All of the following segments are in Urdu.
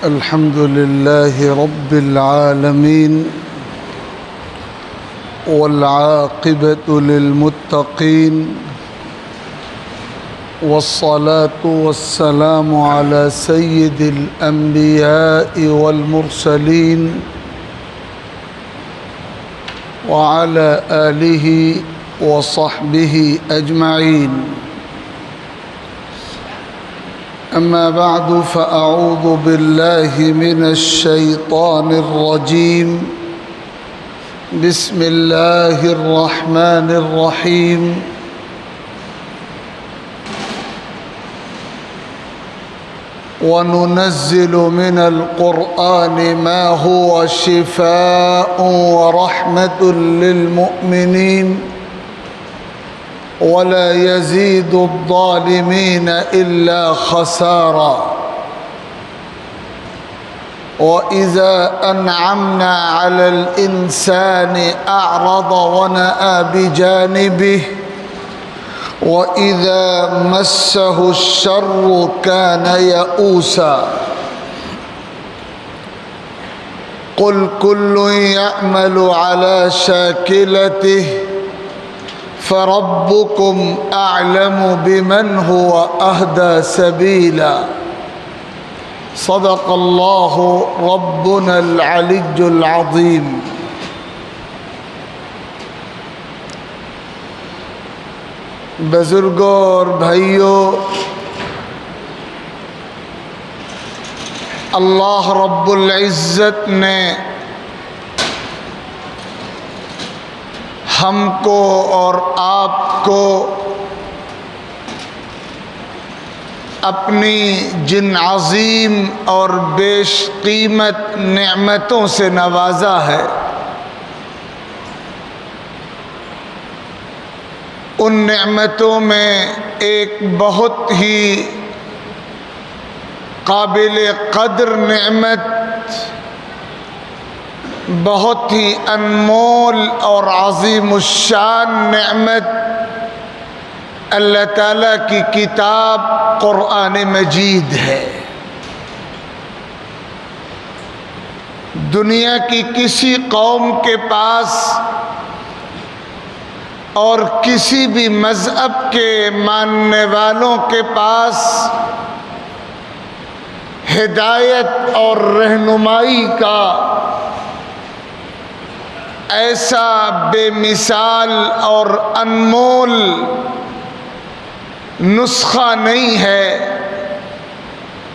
الحمد لله رب العالمين والعاقبة للمتقين والصلاة والسلام على سيد الأنبياء والمرسلين وعلى آله وصحبه أجمعين. أما بعد فأعوذ بالله من الشيطان الرجيم. بسم الله الرحمن الرحيم. وننزل من القرآن ما هو شفاء ورحمة للمؤمنين ولا يزيد الظالمين إلا خسارا. وإذا أنعمنا على الإنسان أعرض ونأى بجانبه وإذا مسه الشر كان يئوسا. قل كل يعمل على شاكلته فربكم أعلم بمن هو أهدى سبيلا. صدق الله ربنا العلي العظيم. بزرگوں اور بھائیوں، اللہ رب العزت نے ہم کو اور آپ کو اپنی جن عظیم اور بیش قیمت نعمتوں سے نوازا ہے، ان نعمتوں میں ایک بہت ہی قابل قدر نعمت، بہت ہی انمول اور عظیم الشان نعمت اللہ تعالیٰ کی کتاب قرآن مجید ہے۔ دنیا کی کسی قوم کے پاس اور کسی بھی مذہب کے ماننے والوں کے پاس ہدایت اور رہنمائی کا ایسا بے مثال اور انمول نسخہ نہیں ہے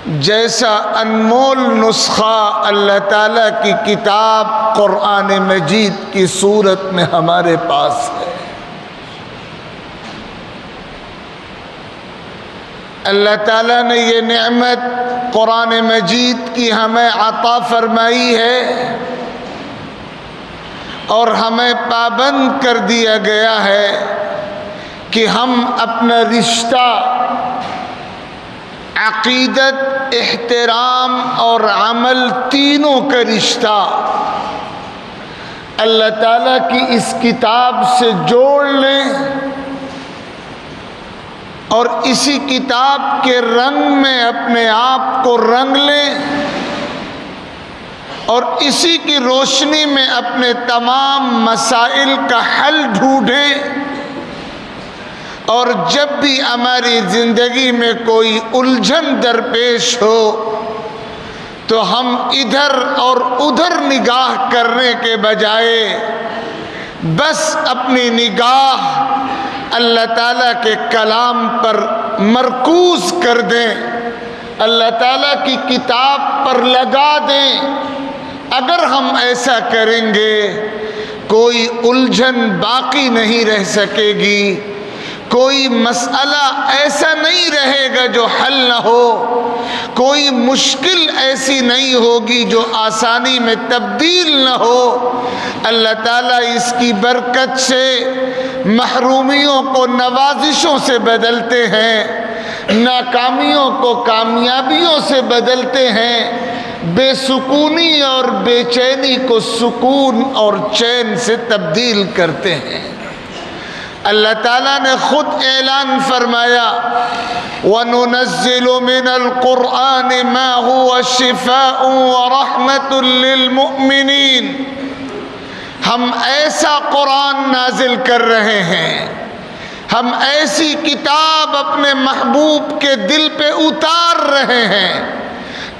جیسا انمول نسخہ اللہ تعالیٰ کی کتاب قرآن مجید کی صورت میں ہمارے پاس ہے۔ اللہ تعالیٰ نے یہ نعمت قرآن مجید کی ہمیں عطا فرمائی ہے اور ہمیں پابند کر دیا گیا ہے کہ ہم اپنا رشتہ عقیدت، احترام اور عمل تینوں کا رشتہ اللہ تعالیٰ کی اس کتاب سے جوڑ لیں اور اسی کتاب کے رنگ میں اپنے آپ کو رنگ لیں اور اسی کی روشنی میں اپنے تمام مسائل کا حل ڈھونڈیں، اور جب بھی ہماری زندگی میں کوئی الجھن درپیش ہو تو ہم ادھر اور ادھر نگاہ کرنے کے بجائے بس اپنی نگاہ اللہ تعالیٰ کے کلام پر مرکوز کر دیں، اللہ تعالیٰ کی کتاب پر لگا دیں۔ اگر ہم ایسا کریں گے کوئی الجھن باقی نہیں رہ سکے گی، کوئی مسئلہ ایسا نہیں رہے گا جو حل نہ ہو، کوئی مشکل ایسی نہیں ہوگی جو آسانی میں تبدیل نہ ہو۔ اللہ تعالیٰ اس کی برکت سے محرومیوں کو نوازشوں سے بدلتے ہیں، ناکامیوں کو کامیابیوں سے بدلتے ہیں، بے سکونی اور بے چینی کو سکون اور چین سے تبدیل کرتے ہیں۔ اللہ تعالیٰ نے خود اعلان فرمایا وَنُنَزِّلُ مِنَ الْقُرْآنِ مَا هُوَ شِفَاءٌ وَرَحْمَةٌ لِّلْمُؤْمِنِينَ، ہم ایسا قرآن نازل کر رہے ہیں، ہم ایسی کتاب اپنے محبوب کے دل پہ اتار رہے ہیں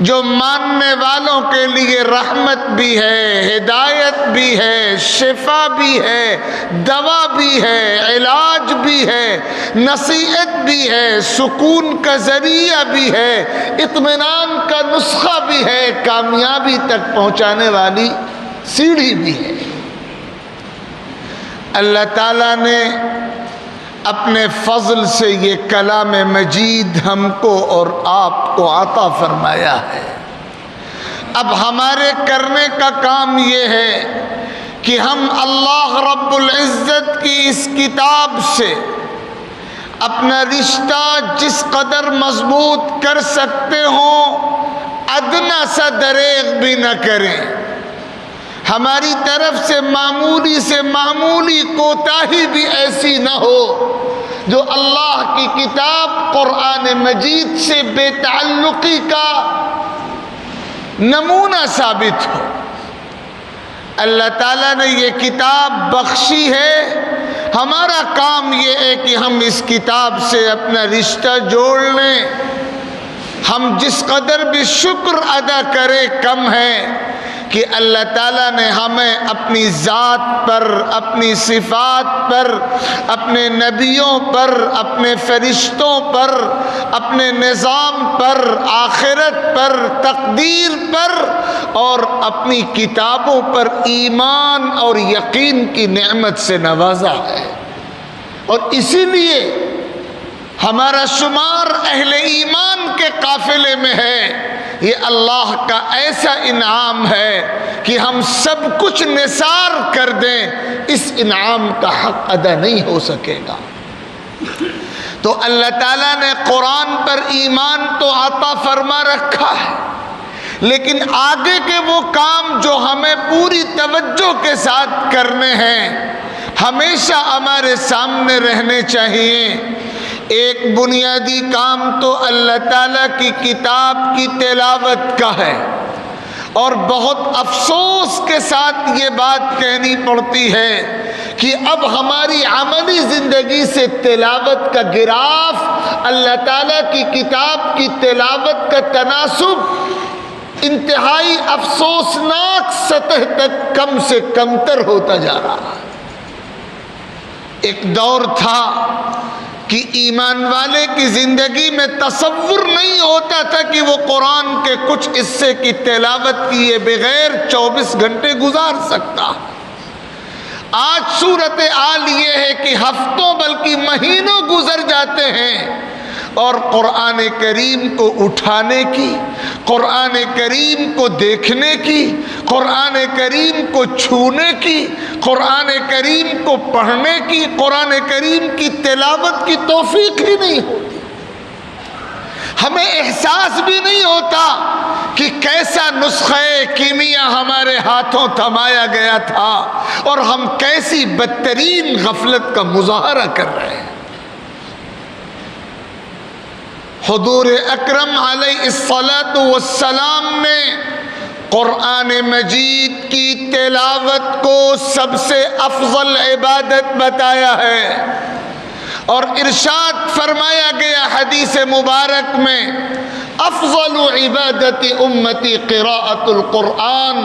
جو ماننے والوں کے لیے رحمت بھی ہے، ہدایت بھی ہے، شفا بھی ہے، دوا بھی ہے، علاج بھی ہے، نصیحت بھی ہے، سکون کا ذریعہ بھی ہے، اطمینان کا نسخہ بھی ہے، کامیابی تک پہنچانے والی سیڑھی بھی ہے۔ اللہ تعالیٰ نے اپنے فضل سے یہ کلام مجید ہم کو اور آپ کو عطا فرمایا ہے۔ اب ہمارے کرنے کا کام یہ ہے کہ ہم اللہ رب العزت کی اس کتاب سے اپنا رشتہ جس قدر مضبوط کر سکتے ہوں ادنا سا دریغ بھی نہ کریں، ہماری طرف سے معمولی کوتاہی بھی ایسی نہ ہو جو اللہ کی کتاب قرآن مجید سے بے تعلقی کا نمونہ ثابت ہو۔ اللہ تعالیٰ نے یہ کتاب بخشی ہے، ہمارا کام یہ ہے کہ ہم اس کتاب سے اپنا رشتہ جوڑ لیں۔ ہم جس قدر بھی شکر ادا کریں کم ہے کہ اللہ تعالیٰ نے ہمیں اپنی ذات پر، اپنی صفات پر، اپنے نبیوں پر، اپنے فرشتوں پر، اپنے نظام پر، آخرت پر، تقدیر پر اور اپنی کتابوں پر ایمان اور یقین کی نعمت سے نوازا ہے، اور اسی لیے ہمارا شمار اہل ایمان کے قافلے میں ہے۔ یہ اللہ کا ایسا انعام ہے کہ ہم سب کچھ نثار کر دیں، اس انعام کا حق ادا نہیں ہو سکے گا۔ تو اللہ تعالیٰ نے قرآن پر ایمان تو عطا فرما رکھا ہے، لیکن آگے کے وہ کام جو ہمیں پوری توجہ کے ساتھ کرنے ہیں ہمیشہ ہمارے سامنے رہنے چاہیے۔ ایک بنیادی کام تو اللہ تعالیٰ کی کتاب کی تلاوت کا ہے، اور بہت افسوس کے ساتھ یہ بات کہنی پڑتی ہے کہ اب ہماری عملی زندگی سے تلاوت کا گراف، اللہ تعالیٰ کی کتاب کی تلاوت کا تناسب انتہائی افسوسناک سطح تک کم سے کمتر ہوتا جا رہا ہے۔ ایک دور تھا کہ ایمان والے کی زندگی میں تصور نہیں ہوتا تھا کہ وہ قرآن کے کچھ حصے کی تلاوت کیے بغیر 24 گھنٹے گزار سکتا۔ آج صورتحال یہ ہے کہ ہفتوں بلکہ مہینوں گزر جاتے ہیں اور قرآن کریم کو اٹھانے کی، قرآن کریم کو دیکھنے کی، قرآن کریم کو چھونے کی، قرآن کریم کو پڑھنے کی، قرآن کریم کی تلاوت کی توفیق ہی نہیں ہوتی۔ ہمیں احساس بھی نہیں ہوتا کہ کیسا نسخہ کیمیا ہمارے ہاتھوں تھمایا گیا تھا اور ہم کیسی بدترین غفلت کا مظاہرہ کر رہے ہیں۔ حضور اکرم علیہ الصلاۃ والسلام نے قرآن مجید کی تلاوت کو سب سے افضل عبادت بتایا ہے، اور ارشاد فرمایا گیا حدیث مبارک میں افضل عبادت امتی قراءۃ القرآن،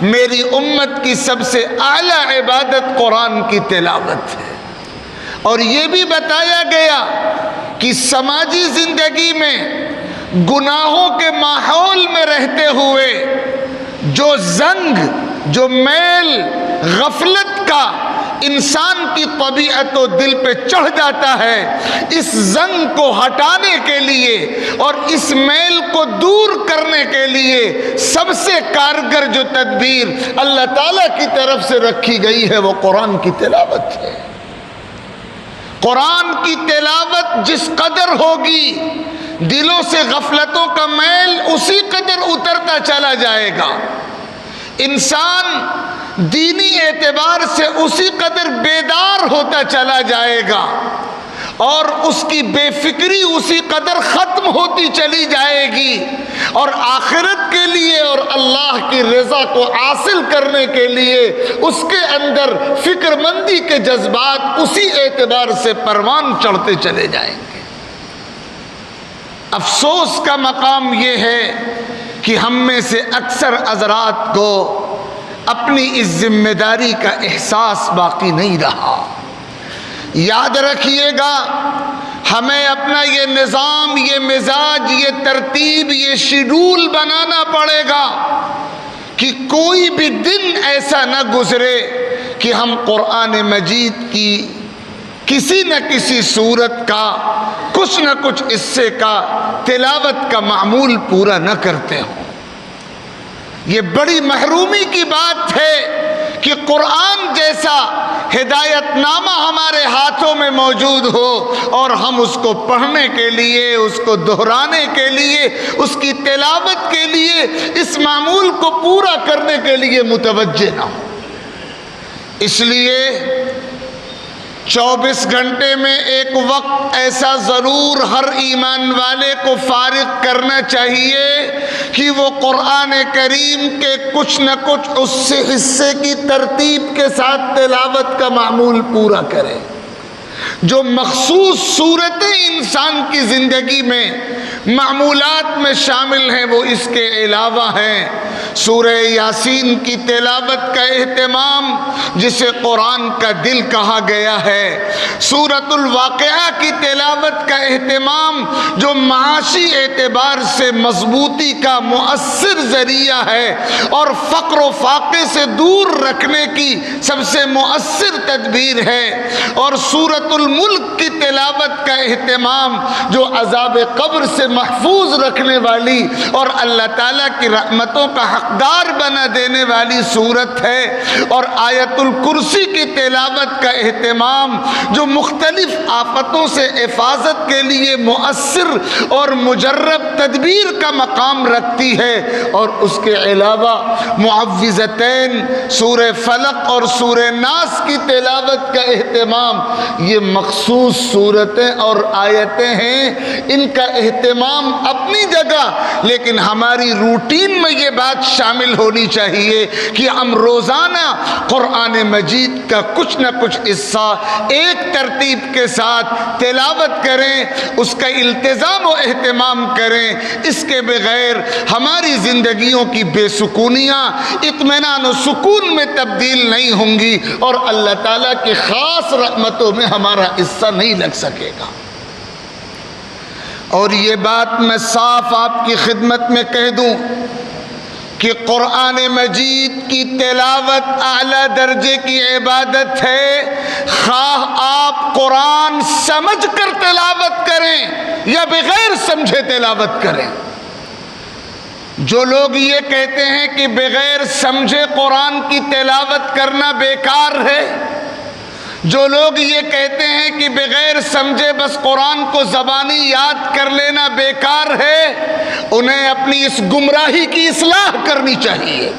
میری امت کی سب سے اعلیٰ عبادت قرآن کی تلاوت ہے۔ اور یہ بھی بتایا گیا کہ سماجی زندگی میں گناہوں کے ماحول میں رہتے ہوئے جو زنگ، جو میل غفلت کا انسان کی طبیعت و دل پہ چڑھ جاتا ہے، اس زنگ کو ہٹانے کے لیے اور اس میل کو دور کرنے کے لیے سب سے کارگر جو تدبیر اللہ تعالیٰ کی طرف سے رکھی گئی ہے وہ قرآن کی تلاوت ہے۔ قرآن کی تلاوت جس قدر ہوگی دلوں سے غفلتوں کا میل اسی قدر اترتا چلا جائے گا۔ انسان دینی اعتبار سے اسی قدر بیدار ہوتا چلا جائے گا اور اس کی بے فکری اسی قدر ختم ہوتی چلی جائے گی، اور آخرت کے لیے اور اللہ کی رضا کو حاصل کرنے کے لیے اس کے اندر فکر مندی کے جذبات اسی اعتبار سے پروان چڑھتے چلے جائیں گے۔ افسوس کا مقام یہ ہے کہ ہم میں سے اکثر حضرات کو اپنی اس ذمہ داری کا احساس باقی نہیں رہا۔ یاد رکھیے گا، ہمیں اپنا یہ نظام، یہ مزاج، یہ ترتیب، یہ شیڈول بنانا پڑے گا کہ کوئی بھی دن ایسا نہ گزرے کہ ہم قرآن مجید کی کسی نہ کسی صورت کا کچھ نہ کچھ حصے کا تلاوت کا معمول پورا نہ کرتے ہوں۔ یہ بڑی محرومی کی بات ہے کہ قرآن جیسا ہدایت نامہ ہمارے ہاتھوں میں موجود ہو اور ہم اس کو پڑھنے کے لیے، اس کو دہرانے کے لیے، اس کی تلاوت کے لیے، اس معمول کو پورا کرنے کے لیے متوجہ نہ ہو۔ اس لیے 24 گھنٹے میں ایک وقت ایسا ضرور ہر ایمان والے کو فارغ کرنا چاہیے کہ وہ قرآن کریم کے کچھ نہ کچھ اس سے حصے کی ترتیب کے ساتھ تلاوت کا معمول پورا کرے۔ جو مخصوص صورتیں انسان کی زندگی میں معمولات میں شامل ہیں وہ اس کے علاوہ ہیں۔ سورہ یاسین کی تلاوت کا اہتمام جسے قرآن کا دل کہا گیا ہے، سورۃ الواقعہ کی تلاوت کا اہتمام جو معاشی اعتبار سے مضبوطی کا مؤثر ذریعہ ہے اور فقر و فاقے سے دور رکھنے کی سب سے مؤثر تدبیر ہے، اور سورۃ الملک کی تلاوت کا اہتمام جو عذاب قبر سے محفوظ رکھنے والی اور اللہ تعالیٰ کی رحمتوں کا حقدار بنا دینے والی صورت ہے، اور آیت الکرسی کی تلاوت کا اہتمام جو مختلف آفتوں سے حفاظت کے لیے مؤثر اور مجرب تدبیر کا مقام رکھتی ہے، اور اس کے علاوہ معوذتین سورہ فلق اور سورہ ناس کی تلاوت کا اہتمام، یہ مخصوص صورتیں اور آیتیں ہیں، ان کا اہتمام اپنی جگہ، لیکن ہماری روٹین میں یہ بات شامل ہونی چاہیے کہ ہم روزانہ قرآن مجید کا کچھ نہ کچھ حصہ ایک ترتیب کے ساتھ تلاوت کریں، اس کا التزام و اہتمام کریں۔ اس کے بغیر ہماری زندگیوں کی بے سکونیاں اطمینان و سکون میں تبدیل نہیں ہوں گی، اور اللہ تعالیٰ کی خاص رحمتوں میں ہمارا حصہ نہیں لگ سکے گا۔ اور یہ بات میں صاف آپ کی خدمت میں کہہ دوں کہ قرآن مجید کی تلاوت اعلیٰ درجے کی عبادت ہے، خواہ آپ قرآن سمجھ کر تلاوت کریں یا بغیر سمجھے تلاوت کریں۔ جو لوگ یہ کہتے ہیں کہ بغیر سمجھے قرآن کی تلاوت کرنا بیکار ہے، جو لوگ یہ کہتے ہیں کہ بغیر سمجھے بس قرآن کو زبانی یاد کر لینا بیکار ہے، انہیں اپنی اس گمراہی کی اصلاح کرنی چاہیے۔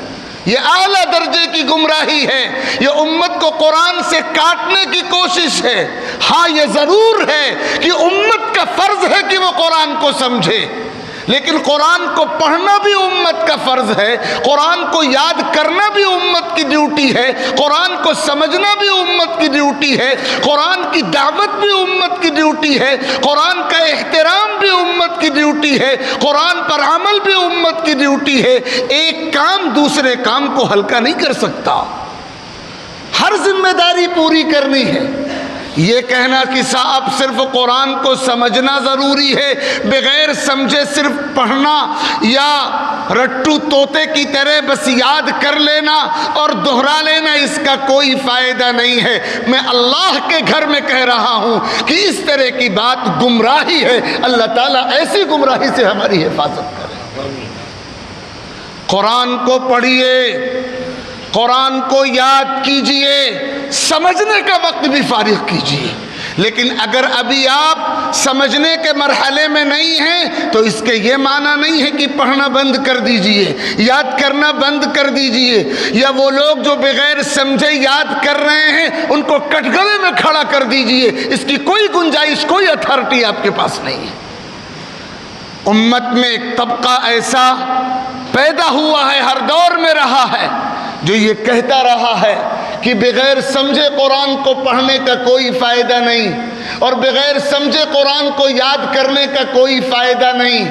یہ اعلیٰ درجے کی گمراہی ہے، یہ امت کو قرآن سے کاٹنے کی کوشش ہے۔ ہاں یہ ضرور ہے کہ امت کا فرض ہے کہ وہ قرآن کو سمجھے، لیکن قرآن کو پڑھنا بھی امت کا فرض ہے، قرآن کو یاد کرنا بھی امت کی ڈیوٹی ہے، قرآن کو سمجھنا بھی امت کی ڈیوٹی ہے، قرآن کی دعوت بھی امت کی ڈیوٹی ہے، قرآن کا احترام بھی امت کی ڈیوٹی ہے، قرآن پر عمل بھی امت کی ڈیوٹی ہے۔ ایک کام دوسرے کام کو ہلکا نہیں کر سکتا، ہر ذمہ داری پوری کرنی ہے۔ یہ کہنا کہ صاحب صرف قرآن کو سمجھنا ضروری ہے، بغیر سمجھے صرف پڑھنا یا رٹو طوطے کی طرح بس یاد کر لینا اور دہرا لینا، اس کا کوئی فائدہ نہیں ہے۔ میں اللہ کے گھر میں کہہ رہا ہوں کہ اس طرح کی بات گمراہی ہے۔ اللہ تعالیٰ ایسی گمراہی سے ہماری حفاظت کرے۔ قرآن کو پڑھیے، قرآن کو یاد کیجئے، سمجھنے کا وقت بھی فارغ کیجئے، لیکن اگر ابھی آپ سمجھنے کے مرحلے میں نہیں ہیں تو اس کے یہ معنی نہیں ہے کہ پڑھنا بند کر دیجئے، یاد کرنا بند کر دیجئے، یا وہ لوگ جو بغیر سمجھے یاد کر رہے ہیں ان کو کٹگڑے میں کھڑا کر دیجئے۔ اس کی کوئی گنجائش، کوئی اتھارٹی آپ کے پاس نہیں ہے۔ امت میں ایک طبقہ ایسا پیدا ہوا ہے، ہر دور میں رہا ہے، جو یہ کہتا رہا ہے کہ بغیر سمجھے قرآن کو پڑھنے کا کوئی فائدہ نہیں، اور بغیر سمجھے قرآن کو یاد کرنے کا کوئی فائدہ نہیں۔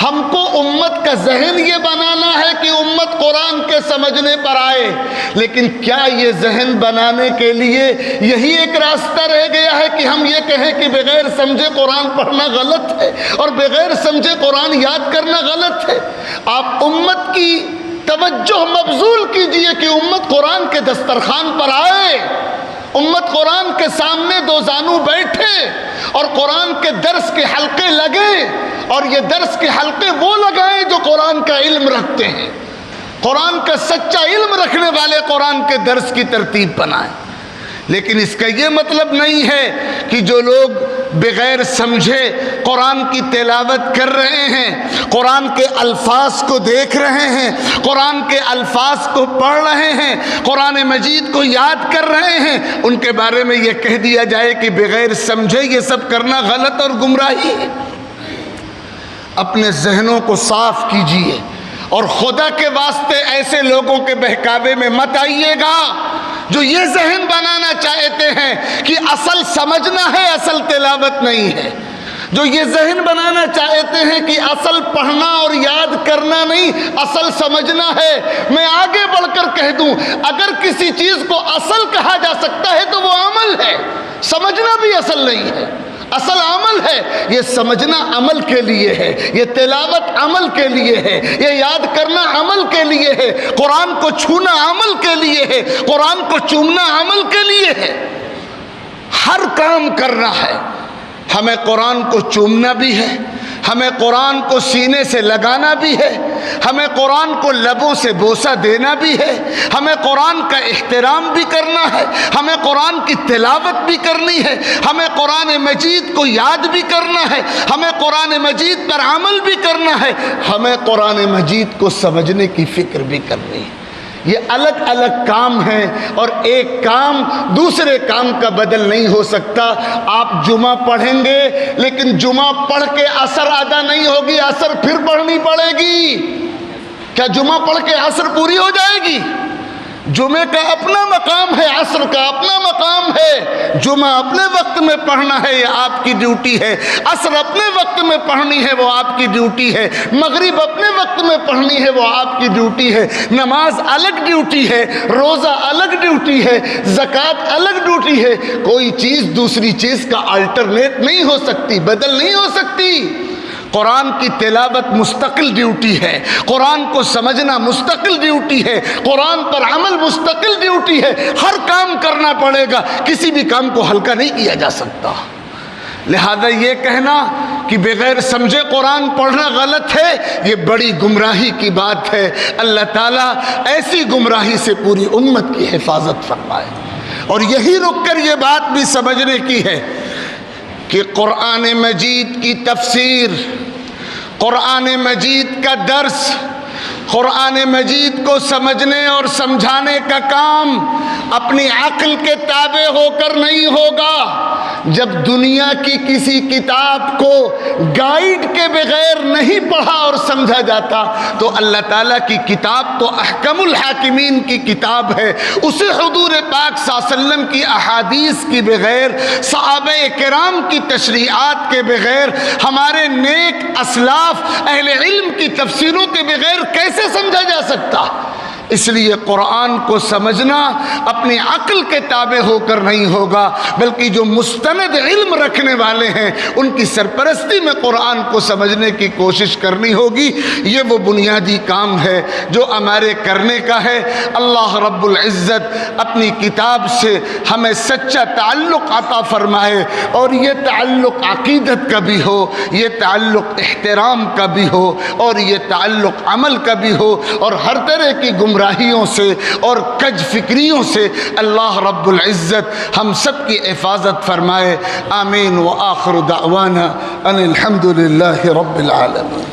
ہم کو امت کا ذہن یہ بنانا ہے کہ امت قرآن کے سمجھنے پر آئے، لیکن کیا یہ ذہن بنانے کے لیے یہی ایک راستہ رہ گیا ہے کہ ہم یہ کہیں کہ بغیر سمجھے قرآن پڑھنا غلط ہے اور بغیر سمجھے قرآن یاد کرنا غلط ہے؟ آپ امت کی توجہ مبذول کیجئے کہ امت قرآن کے دسترخوان پر آئے، امت قرآن کے سامنے دو زانو بیٹھے اور قرآن کے درس کے حلقے لگے، اور یہ درس کے حلقے وہ لگائیں جو قرآن کا علم رکھتے ہیں، قرآن کا سچا علم رکھنے والے قرآن کے درس کی ترتیب بنائیں۔ لیکن اس کا یہ مطلب نہیں ہے کہ جو لوگ بغیر سمجھے قرآن کی تلاوت کر رہے ہیں، قرآن کے الفاظ کو دیکھ رہے ہیں، قرآن کے الفاظ کو پڑھ رہے ہیں، قرآن مجید کو یاد کر رہے ہیں، ان کے بارے میں یہ کہہ دیا جائے کہ بغیر سمجھے یہ سب کرنا غلط اور گمراہی ہے۔ اپنے ذہنوں کو صاف کیجئے، اور خدا کے واسطے ایسے لوگوں کے بہکاوے میں مت آئیے گا جو یہ ذہن بنانا چاہتے ہیں کہ اصل سمجھنا ہے، اصل تلاوت نہیں ہے، جو یہ ذہن بنانا چاہتے ہیں کہ اصل پڑھنا اور یاد کرنا نہیں، اصل سمجھنا ہے۔ میں آگے بڑھ کر کہہ دوں، اگر کسی چیز کو اصل کہا جا سکتا ہے تو وہ عمل ہے، سمجھنا بھی اصل نہیں ہے، اصل عمل ہے۔ یہ سمجھنا عمل کے لیے ہے، یہ تلاوت عمل کے لیے ہے، یہ یاد کرنا عمل کے لیے ہے، قرآن کو چھونا عمل کے لیے ہے، قرآن کو چومنا عمل کے لیے ہے۔ ہر کام کرنا ہے، ہمیں قرآن کو چومنا بھی ہے، ہمیں قرآن کو سینے سے لگانا بھی ہے، ہمیں قرآن کو لبوں سے بوسہ دینا بھی ہے، ہمیں قرآن کا احترام بھی کرنا ہے، ہمیں قرآن کی تلاوت بھی کرنی ہے، ہمیں قرآن مجید کو یاد بھی کرنا ہے، ہمیں قرآن مجید پر عمل بھی کرنا ہے، ہمیں قرآن مجید کو سمجھنے کی فکر بھی کرنی ہے۔ یہ الگ الگ کام ہیں، اور ایک کام دوسرے کام کا بدل نہیں ہو سکتا۔ آپ جمعہ پڑھیں گے، لیکن جمعہ پڑھ کے عصر ادا نہیں ہوگی، عصر پھر پڑھنی پڑے گی۔ کیا جمعہ پڑھ کے عصر پوری ہو جائے گی؟ جمعہ کا اپنا مقام ہے، عصر کا اپنا مقام ہے۔ جمعہ اپنے وقت میں پڑھنا ہے، یہ آپ کی ڈیوٹی ہے، عصر اپنے وقت میں پڑھنی ہے، وہ آپ کی ڈیوٹی ہے، مغرب اپنے وقت میں پڑھنی ہے، وہ آپ کی ڈیوٹی ہے۔ نماز الگ ڈیوٹی ہے، روزہ الگ ڈیوٹی ہے، زکوٰۃ الگ ڈیوٹی ہے۔ کوئی چیز دوسری چیز کا الٹرنیٹ نہیں ہو سکتی، بدل نہیں ہو سکتی۔ قرآن کی تلاوت مستقل ڈیوٹی ہے، قرآن کو سمجھنا مستقل ڈیوٹی ہے، قرآن پر عمل مستقل ڈیوٹی ہے۔ ہر کام کرنا پڑے گا، کسی بھی کام کو ہلکا نہیں کیا جا سکتا۔ لہذا یہ کہنا کہ بغیر سمجھے قرآن پڑھنا غلط ہے، یہ بڑی گمراہی کی بات ہے۔ اللہ تعالیٰ ایسی گمراہی سے پوری امت کی حفاظت فرمائے۔ اور یہی رک کر یہ بات بھی سمجھنے کی ہے کہ قرآن مجید کی تفسیر، قرآن مجید کا درس، قرآن مجید کو سمجھنے اور سمجھانے کا کام اپنی عقل کے تابع ہو کر نہیں ہوگا۔ جب دنیا کی کسی کتاب کو گائیڈ کے بغیر نہیں پڑھا اور سمجھا جاتا تو اللہ تعالیٰ کی کتاب تو احکم الحاکمین کی کتاب ہے، اسے حضور پاک صلی اللہ علیہ وسلم کی احادیث کی بغیر، صحابہ کرام کی تشریحات کے بغیر، ہمارے نیک اسلاف اہل علم کی تفسیروں کے بغیر کیسے سمجھا جا سکتا؟ اس لیے قرآن کو سمجھنا اپنی عقل کے تابع ہو کر نہیں ہوگا، بلکہ جو مستند علم رکھنے والے ہیں ان کی سرپرستی میں قرآن کو سمجھنے کی کوشش کرنی ہوگی۔ یہ وہ بنیادی کام ہے جو ہمارے کرنے کا ہے۔ اللہ رب العزت اپنی کتاب سے ہمیں سچا تعلق عطا فرمائے، اور یہ تعلق عقیدت کا بھی ہو، یہ تعلق احترام کا بھی ہو، اور یہ تعلق عمل کا بھی ہو، اور ہر طرح کی گمراہیوں سے اور کج فکریوں سے اللہ رب العزت ہم سب کی حفاظت فرمائے۔ آمین۔ وآخر دعوانا ان الحمد للہ رب العالمین۔